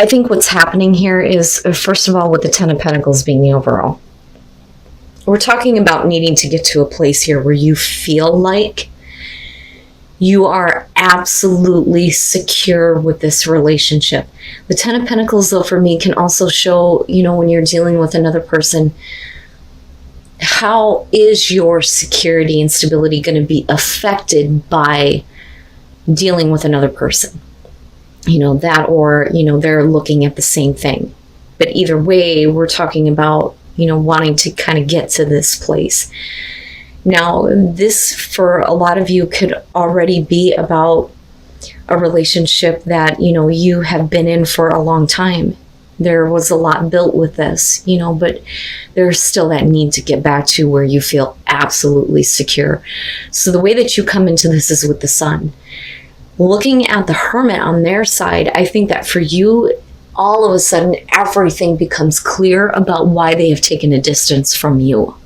I think what's happening here is, first of all, with the Ten of Pentacles being the overall, we're talking about needing to get to a place here where you feel like you are absolutely secure with this relationship. The Ten of Pentacles, though, for me, can also show, when you're dealing with another person, how is your security and stability going to be affected by dealing with another person? That, or, they're looking at the same thing. But either way, we're talking about, wanting to kind of get to this place. Now, this, for a lot of you, could already be about a relationship that, you have been in for a long time. There was a lot built with this, but there's still that need to get back to where you feel absolutely secure. So the way that you come into this is with the Sun. Looking at the Hermit on their side, I think that for you, all of a sudden, everything becomes clear about why they have taken a distance from you.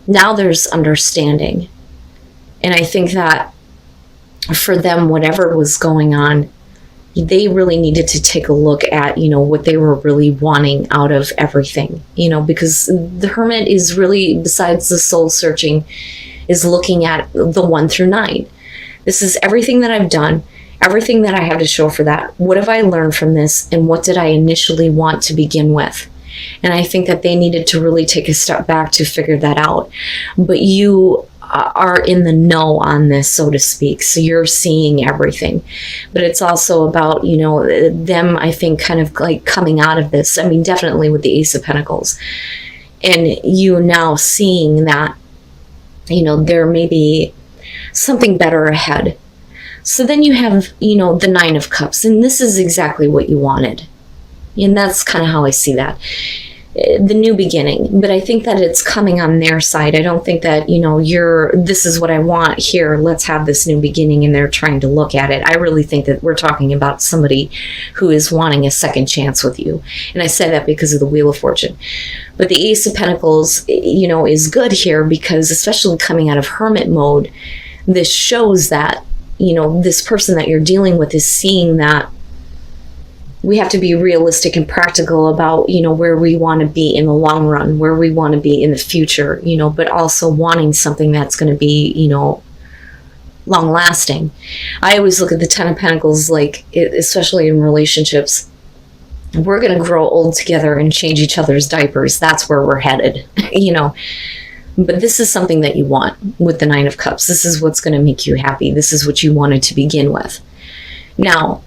Now there's understanding. And I think that for them, whatever was going on, they really needed to take a look at, what they were really wanting out of everything, because the Hermit is really, besides the soul searching, is looking at the 1 through 9. This is everything that I've done, everything that I have to show for that. What have I learned from this? And what did I initially want to begin with? And I think that they needed to really take a step back to figure that out. But you are in the know on this, so to speak. So you're seeing everything. But it's also about, them, I think, kind of like coming out of this. I mean, definitely with the Ace of Pentacles. And you now seeing that, there may be something better ahead. So then you have, the Nine of Cups. And this is exactly what you wanted. And that's kind of how I see that. The new beginning. But I think that it's coming on their side. I don't think that, this is what I want here. Let's have this new beginning. And they're trying to look at it. I really think that we're talking about somebody who is wanting a second chance with you. And I say that because of the Wheel of Fortune. But the Ace of Pentacles, is good here because, especially coming out of Hermit mode, this shows that, this person that you're dealing with is seeing that we have to be realistic and practical about, where we want to be in the long run, where we want to be in the future, but also wanting something that's going to be, long lasting. I always look at the Ten of Pentacles, like, especially in relationships, we're going to grow old together and change each other's diapers. That's where we're headed, But this is something that you want with the Nine of Cups. This is what's going to make you happy. This is what you wanted to begin with. Now,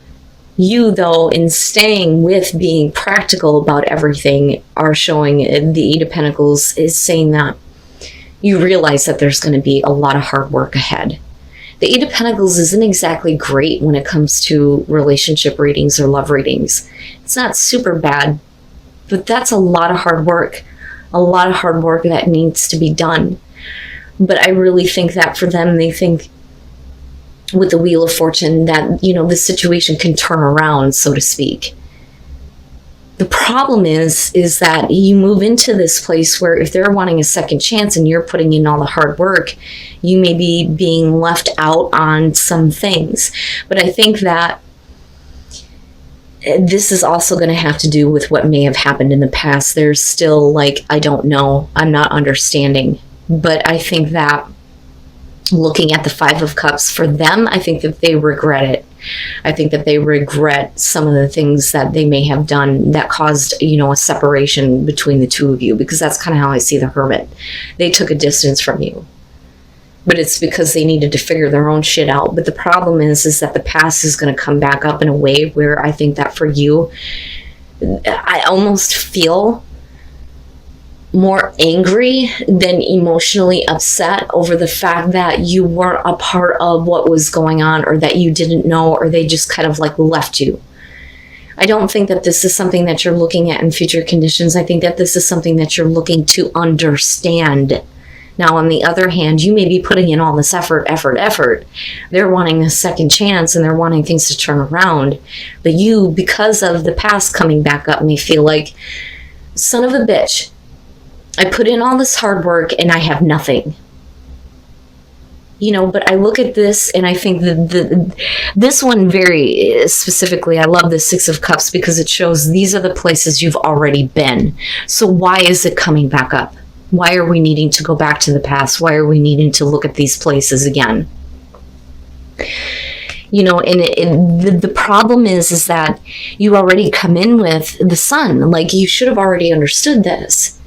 you, though, in staying with being practical about everything, are showing the Eight of Pentacles is saying that you realize that there's going to be a lot of hard work ahead. The Eight of Pentacles isn't exactly great when it comes to relationship readings or love readings. It's not super bad, but that's a lot of hard work. A lot of hard work that needs to be done. But I really think that for them, they think with the Wheel of Fortune that, the situation can turn around, so to speak. The problem is that you move into this place where if they're wanting a second chance and you're putting in all the hard work, you may be being left out on some things. But I think that this is also going to have to do with what may have happened in the past. There's still I don't know, I'm not understanding. But I think that looking at the Five of Cups, for them, I think that they regret it. I think that they regret some of the things that they may have done that caused, a separation between the two of you, because that's kind of how I see the Hermit. They took a distance from you. But it's because they needed to figure their own shit out. But the problem is that the past is going to come back up in a way where I think that for you, I almost feel more angry than emotionally upset over the fact that you weren't a part of what was going on, or that you didn't know, or they just kind of left you. I don't think that this is something that you're looking at in future conditions. I think that this is something that you're looking to understand. Now, on the other hand, you may be putting in all this effort. They're wanting a second chance and they're wanting things to turn around. But you, because of the past coming back up, may feel like, son of a bitch, I put in all this hard work and I have nothing. But I look at this and I think that this one very specifically, I love the Six of Cups because it shows these are the places you've already been. So why is it coming back up? Why are we needing to go back to the past? Why are we needing to look at these places again? And the problem is that you already come in with the Sun. Like, you should have already understood this.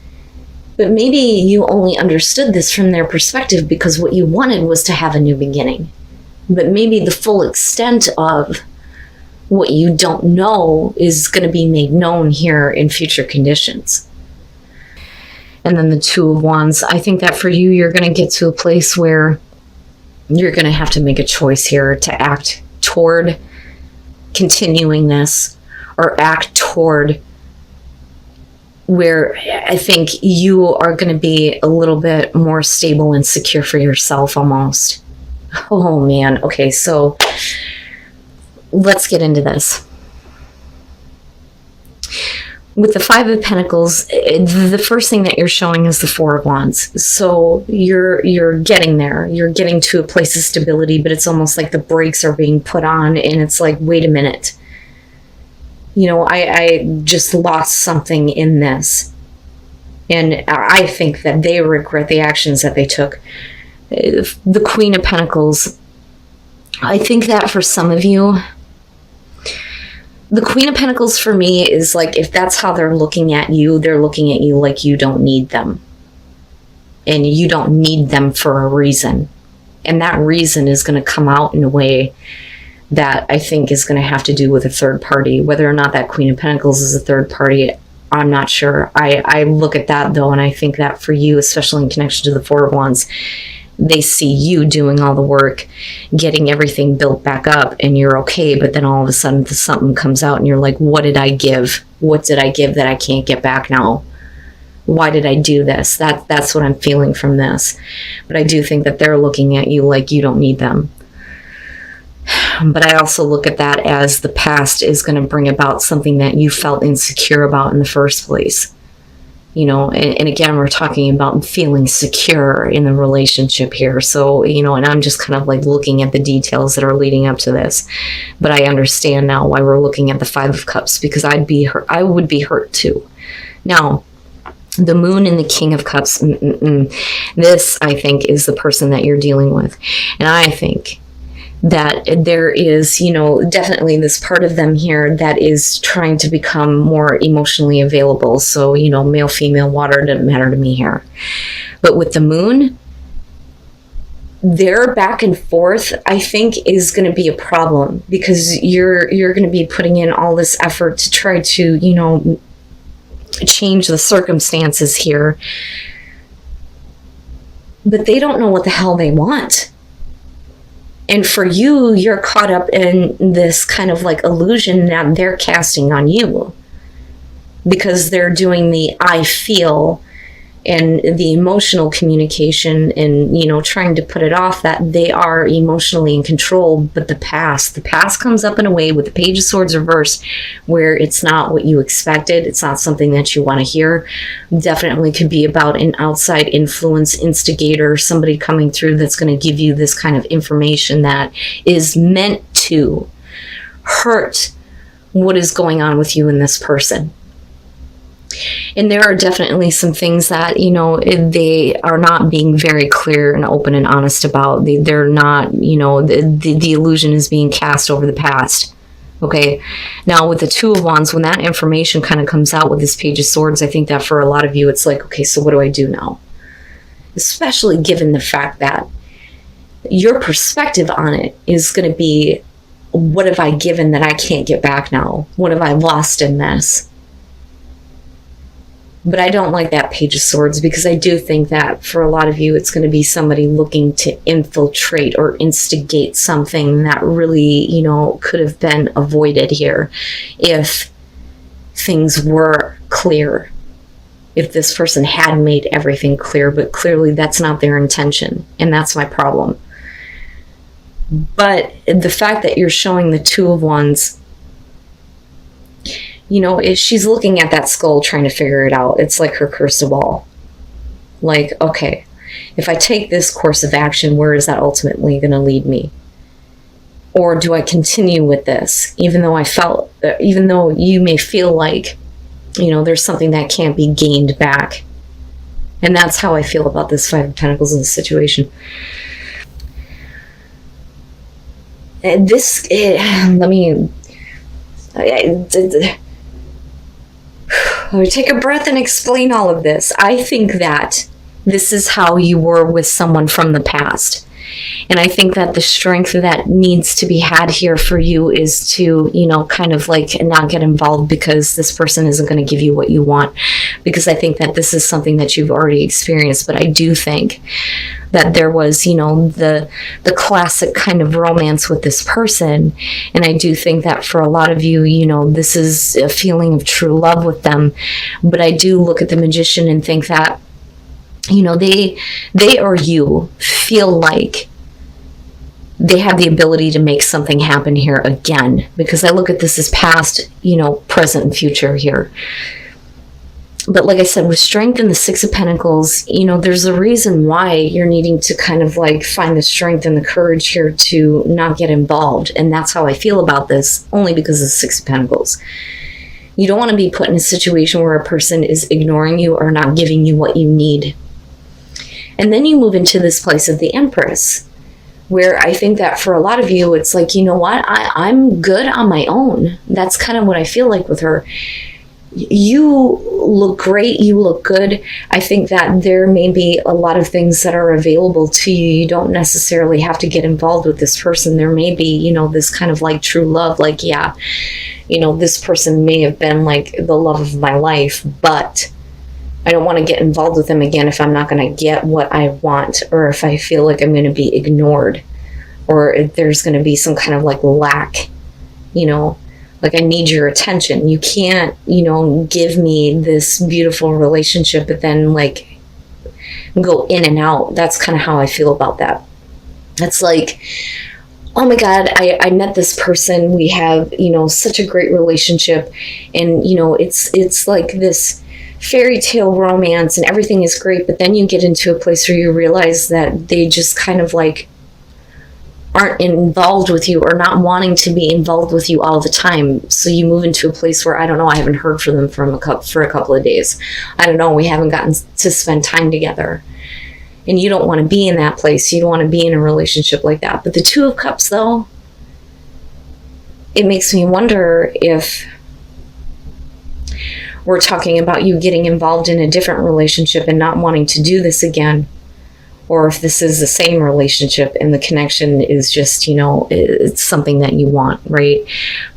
But maybe you only understood this from their perspective because what you wanted was to have a new beginning. But maybe the full extent of what you don't know is going to be made known here in future conditions. And then the Two of Wands. I think that for you, you're going to get to a place where you're going to have to make a choice here to act toward continuing this, or act toward where I think you are going to be a little bit more stable and secure for yourself almost. Oh man. Okay, so let's get into this. With the Five of Pentacles, the first thing that you're showing is the Four of Wands. So you're getting there. You're getting to a place of stability, but it's almost like the brakes are being put on, and it's like, wait a minute. I just lost something in this. And I think that they regret the actions that they took. The Queen of Pentacles, I think that for some of you, the Queen of Pentacles for me is like, if that's how they're looking at you like you don't need them. And you don't need them for a reason. And that reason is going to come out in a way that I think is going to have to do with a third party. Whether or not that Queen of Pentacles is a third party, I'm not sure. I look at that though, and I think that for you, especially in connection to the Four of Wands, they see you doing all the work, getting everything built back up, and you're okay, but then all of a sudden something comes out and you're like, what did I give? What did I give that I can't get back now? Why did I do this? That's what I'm feeling from this. But I do think that they're looking at you like you don't need them. But I also look at that as the past is going to bring about something that you felt insecure about in the first place. And again, we're talking about feeling secure in the relationship here. So, and I'm just kind of like looking at the details that are leading up to this. But I understand now why we're looking at the Five of Cups, because I would be hurt too. Now, the Moon and the King of Cups, this, I think, is the person that you're dealing with. And I think that there is, definitely this part of them here that is trying to become more emotionally available. So, male, female, water, doesn't matter to me here. But with the Moon, their back and forth, I think, is going to be a problem, because you're going to be putting in all this effort to try to, change the circumstances here. But they don't know what the hell they want. And for you, you're caught up in this kind of like illusion that they're casting on you, because they're doing the I feel and the emotional communication and, trying to put it off that they are emotionally in control. But the past comes up in a way with the Page of Swords reversed, where it's not what you expected. It's not something that you want to hear. Definitely could be about an outside influence, instigator, somebody coming through that's going to give you this kind of information that is meant to hurt what is going on with you and this person. And there are definitely some things that, they are not being very clear and open and honest about. They're not, the illusion is being cast over the past. Okay. Now with the Two of Wands, when that information kind of comes out with this Page of Swords, I think that for a lot of you, it's like, okay, so what do I do now? Especially given the fact that your perspective on it is going to be, what have I given that I can't get back now? What have I lost in this? But I don't like that Page of Swords, because I do think that for a lot of you, it's going to be somebody looking to infiltrate or instigate something that really, could have been avoided here if things were clear. If this person had made everything clear, but clearly that's not their intention. And that's my problem. But the fact that you're showing the Two of Wands, she's looking at that skull trying to figure it out. It's like her crystal ball. Like, okay, if I take this course of action, where is that ultimately going to lead me? Or do I continue with this, even though you may feel like, there's something that can't be gained back? And that's how I feel about this Five of Pentacles in this situation. And let me take a breath and explain all of this. I think that this is how you were with someone from the past. And I think that the strength that needs to be had here for you is to, kind of like not get involved because this person isn't going to give you what you want. Because I think that this is something that you've already experienced. But I do think that there was, the classic kind of romance with this person. And I do think that for a lot of you, this is a feeling of true love with them. But I do look at the Magician and think that, they or you feel like they have the ability to make something happen here again, because I look at this as past, present and future here. But like I said, with Strength and the Six of Pentacles, there's a reason why you're needing to kind of like find the strength and the courage here to not get involved. And that's how I feel about this, only because of the Six of Pentacles. You don't want to be put in a situation where a person is ignoring you or not giving you what you need. And then you move into this place of the Empress, where I think that for a lot of you, it's like, I'm good on my own. That's kind of what I feel like with her. You look great. You look good. I think that there may be a lot of things that are available to you. You don't necessarily have to get involved with this person. There may be, this kind of like true love. Like, yeah, this person may have been like the love of my life, but I don't want to get involved with them again if I'm not going to get what I want, or if I feel like I'm going to be ignored, or if there's going to be some kind of like lack, like I need your attention. You can't, give me this beautiful relationship, but then like go in and out. That's kind of how I feel about that. It's like, oh my God, I met this person. We have, such a great relationship. And, it's like this fairy tale romance and everything is great, but then you get into a place where you realize that they just kind of like aren't involved with you, or not wanting to be involved with you all the time. So you move into a place where, I don't know, I haven't heard from them for a couple of days. I don't know, we haven't gotten to spend time together. And you don't want to be in that place. You don't want to be in a relationship like that. But the Two of Cups, though, it makes me wonder if we're talking about you getting involved in a different relationship and not wanting to do this again, or if this is the same relationship and the connection is just, it's something that you want, right?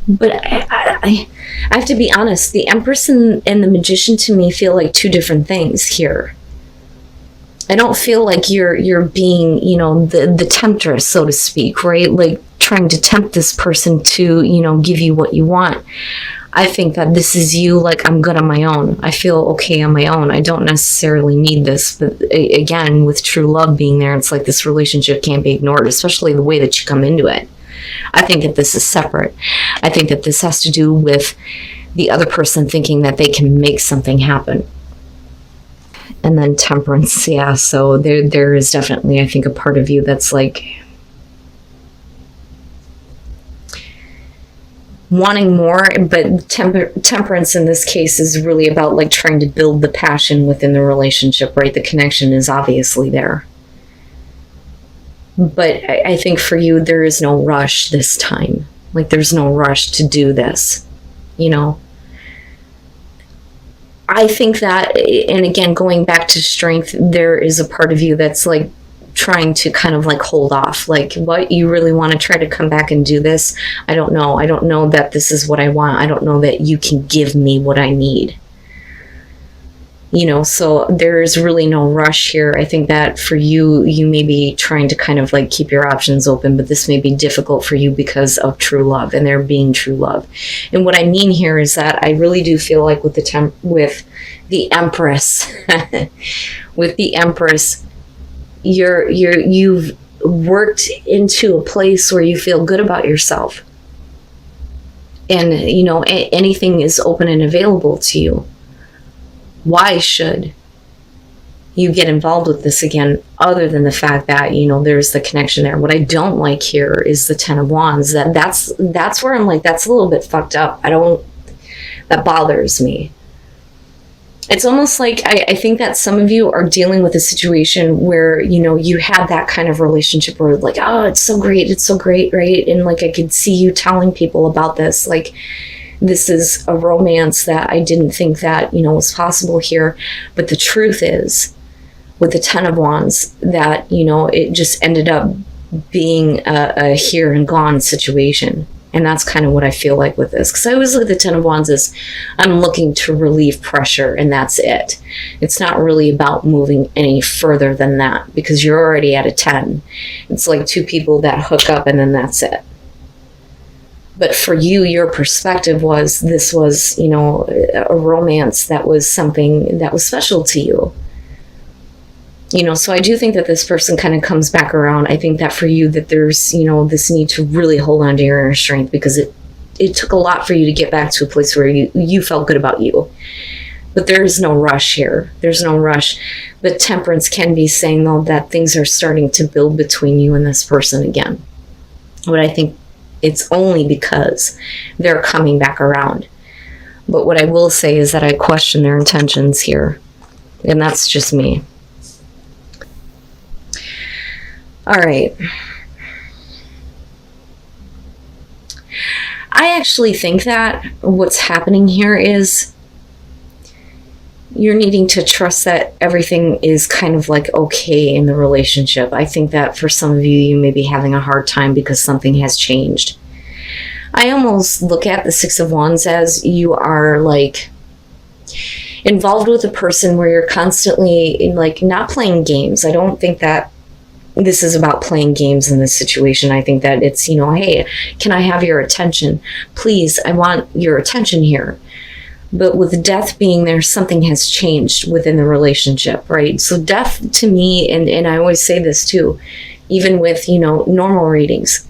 But I have to be honest, the Empress and the Magician to me feel like two different things here. I don't feel like you're being, the temptress, so to speak, right? Like trying to tempt this person to, give you what you want. I think that this is you, like, I'm good on my own. I feel okay on my own. I don't necessarily need this. But again, with true love being there, it's like this relationship can't be ignored, especially the way that you come into it. I think that this is separate. I think that this has to do with the other person thinking that they can make something happen. And then Temperance, yeah. So there is definitely, I think, a part of you that's like wanting more, but temperance in this case is really about like trying to build the passion within the relationship, right? The connection is obviously there. But I think for you, there is no rush this time. Like there's no rush to do this, I think that, and again, going back to Strength, there is a part of you that's like trying to kind of like hold off. Like, what, you really want to try to come back and do this? I don't know. I don't know that this is what I want. I don't know that you can give me what I need. So there's really no rush here. I think that for you, you may be trying to kind of like keep your options open, but this may be difficult for you because of true love and there being true love. And what I mean here is that I really do feel like with the Empress, with the Empress, you've worked into a place where you feel good about yourself. And, anything is open and available to you. Why should, you get involved with this again, other than the fact that, you know, there's the connection there. What I don't like here is the Ten of Wands. That's where I'm like, that's a little bit fucked up. That bothers me. It's almost like I think that some of you are dealing with a situation where, you know, you had that kind of relationship where like, oh, it's so great, right? And like, I could see you telling people about this, like, this is a romance that I didn't think that, you know, was possible here. But the truth is, with the Ten of Wands, that, you know, it just ended up being a here and gone situation. And that's kind of what I feel like with this. Because I always look at the Ten of Wands as I'm looking to relieve pressure, and that's it. It's not really about moving any further than that, because you're already at a 10. It's like two people that hook up and then that's it. But for you, your perspective was, this was, you know, a romance that was something that was special to you. You know, so I do think that this person kind of comes back around. I think that for you, that there's, you know, this need to really hold on to your inner strength, because it took a lot for you to get back to a place where you felt good about you. But there is no rush here. There's no rush. But Temperance can be saying, though, that things are starting to build between you and this person again. But I think it's only because they're coming back around. But what I will say is that I question their intentions here. And that's just me. All right. I actually think that what's happening here is you're needing to trust that everything is kind of like okay in the relationship. I think that for some of you, you may be having a hard time because something has changed. I almost look at the Six of Wands as you are like involved with a person where you're constantly like not playing games. I don't think that this is about playing games in this situation. I think that it's, you know, hey, can I have your attention? Please, I want your attention here. But with death being there, something has changed within the relationship, right? So death to me, and I always say this too, even with, you know, normal readings,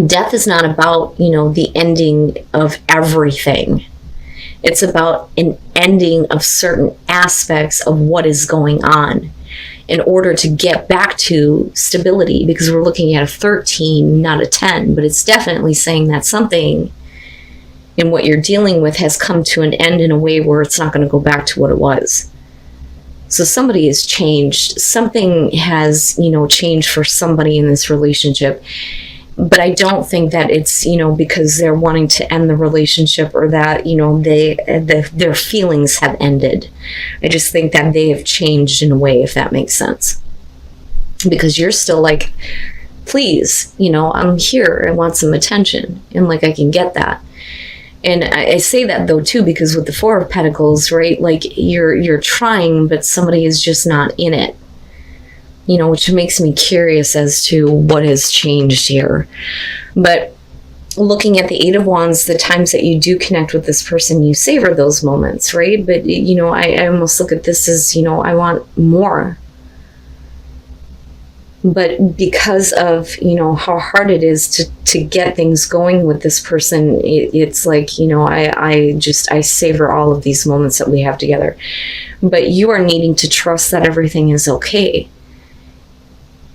death is not about, you know, the ending of everything. It's about an ending of certain aspects of what is going on, in order to get back to stability, because we're looking at a 13, not a 10, but it's definitely saying that something in what you're dealing with has come to an end in a way where it's not going to go back to what it was. So somebody has changed. Something has, you know, changed for somebody in this relationship. But I don't think that it's, you know, because they're wanting to end the relationship, or that, you know, their feelings have ended. I just think that they have changed in a way, if that makes sense. Because you're still like, please, you know, I'm here. I want some attention. And like, I can get that. And I say that though too, because with the Four of Pentacles, right, like you're trying, but somebody is just not in it. You know, which makes me curious as to what has changed here. But looking at the Eight of Wands, the times that you do connect with this person, you savor those moments, right? But, you know, I almost look at this as, you know, I want more. But because of, you know, how hard it is to get things going with this person, it's like, you know, I savor all of these moments that we have together. But you are needing to trust that everything is okay.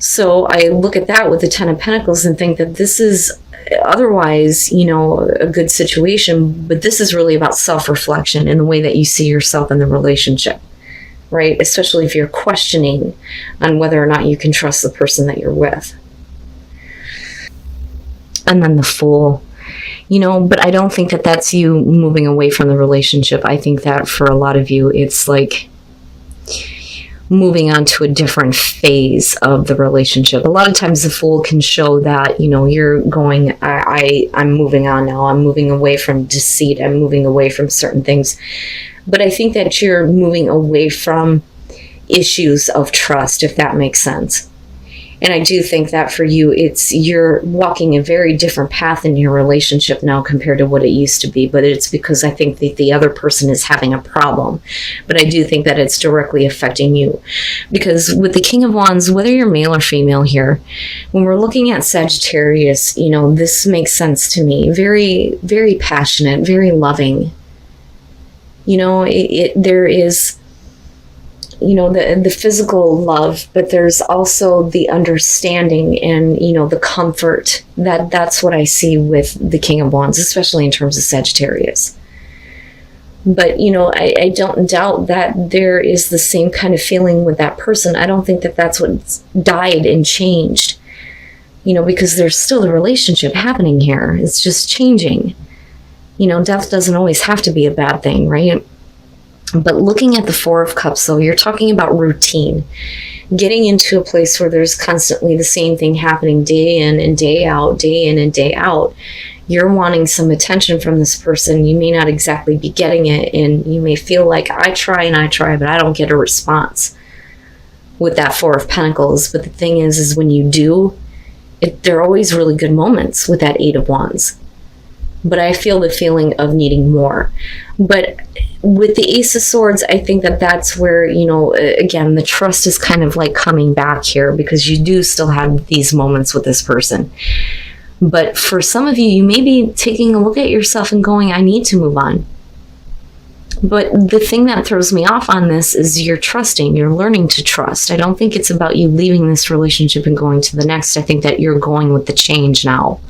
So I look at that with the Ten of Pentacles and think that this is otherwise, you know, a good situation, but this is really about self-reflection in the way that you see yourself in the relationship, right? Especially if you're questioning on whether or not you can trust the person that you're with. And then the Fool, you know, but I don't think that that's you moving away from the relationship. I think that for a lot of you, it's like moving on to a different phase of the relationship. A lot of times the Fool can show that, you know, you're going, I'm moving on now. I'm moving away from deceit. I'm moving away from certain things. But I think that you're moving away from issues of trust, if that makes sense. And I do think that for you, you're walking a very different path in your relationship now compared to what it used to be. But it's because I think that the other person is having a problem. But I do think that it's directly affecting you. Because with the King of Wands, whether you're male or female here, when we're looking at Sagittarius, you know, this makes sense to me. Very, very passionate, very loving. You know, there is the physical love, but there's also the understanding and, the comfort. That's what I see with the King of Wands, especially in terms of Sagittarius. But, I don't doubt that there is the same kind of feeling with that person. I don't think that that's what died and changed, because there's still the relationship happening here. It's just changing. Death doesn't always have to be a bad thing, right? But looking at the Four of Cups, though, you're talking about routine. Getting into a place where there's constantly the same thing happening day in and day out, day in and day out. You're wanting some attention from this person. You may not exactly be getting it, and you may feel like, I try, but I don't get a response with that Four of Pentacles. But the thing is when you do, there are always really good moments with that Eight of Wands. But I feel the feeling of needing more. But with the Ace of Swords, I think that that's where, again, the trust is kind of like coming back here, because you do still have these moments with this person. But for some of you, you may be taking a look at yourself and going, I need to move on. But the thing that throws me off on this is you're trusting, you're learning to trust. I don't think it's about you leaving this relationship and going to the next. I think that you're going with the change now.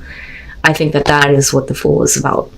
I think that is what the Fool is about.